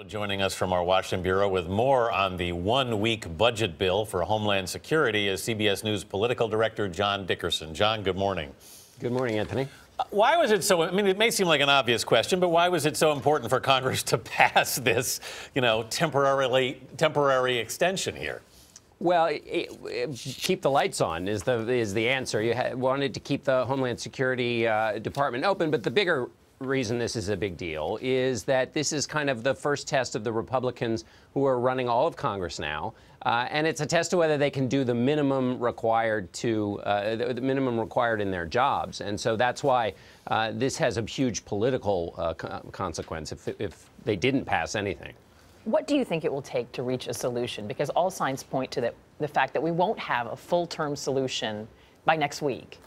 Joining us from our Washington bureau with more on the one-week budget bill for Homeland Security is CBS News political director John Dickerson. John, good morning. Good morning, Anthony. Why was it so, I mean, it may seem like an obvious question, but why was it so important for Congress to pass this, temporary extension here? Well, keep the lights on is the answer. You wanted to keep the Homeland Security Department open, but the bigger reason this is a big deal is that this is kind of the first test of the Republicans who are running all of Congress now, and it's a test of whether they can do the minimum required in their jobs. And so that's why this has a huge political consequence if they didn't pass anything. What do you think it will take to reach a solution? Because all signs point to the fact that we won't have a full-term solution by next week.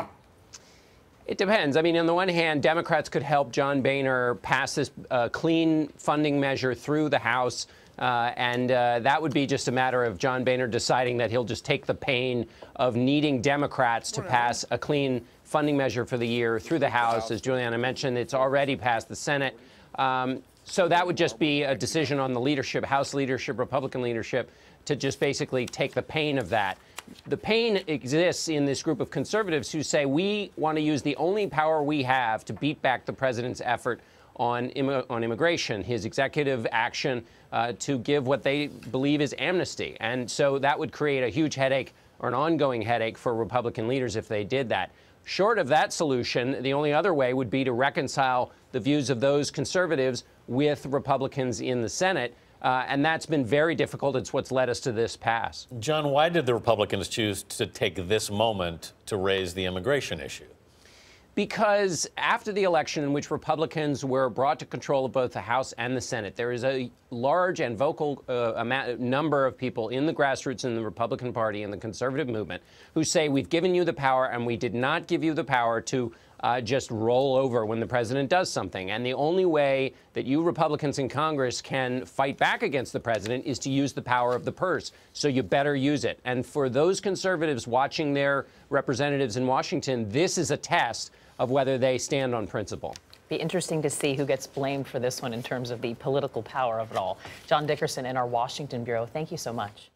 It depends. I mean, on the one hand, Democrats could help John Boehner pass this clean funding measure through the House, and that would be just a matter of John Boehner deciding that he'll just take the pain of needing Democrats to pass a clean funding measure for the year through the House. As Juliana mentioned, it's already passed the Senate. So that would just be a decision on the leadership, House leadership, Republican leadership, to just basically take the pain of that. The pain exists in this group of conservatives who say we want to use the only power we have to beat back the president's effort on immigration, his executive action to give what they believe is amnesty. And so that would create a huge headache or an ongoing headache for Republican leaders if they did that. Short of that solution, the only other way would be to reconcile the views of those conservatives with Republicans in the Senate. And that's been very difficult. It's what's led us to this pass. John, why did the Republicans choose to take this moment to raise the immigration issue? Because after the election in which Republicans were brought to control of both the House and the Senate, there is a large and vocal number of people in the grassroots in the Republican Party and the conservative movement who say we've given you the power and we did not give you the power to just roll over when the president does something. And the only way that you Republicans in Congress can fight back against the president is to use the power of the purse. So you better use it. And for those conservatives watching their representatives in Washington, this is a test of whether they stand on principle. Be interesting to see who gets blamed for this one in terms of the political power of it all. John Dickerson in our Washington bureau, thank you so much.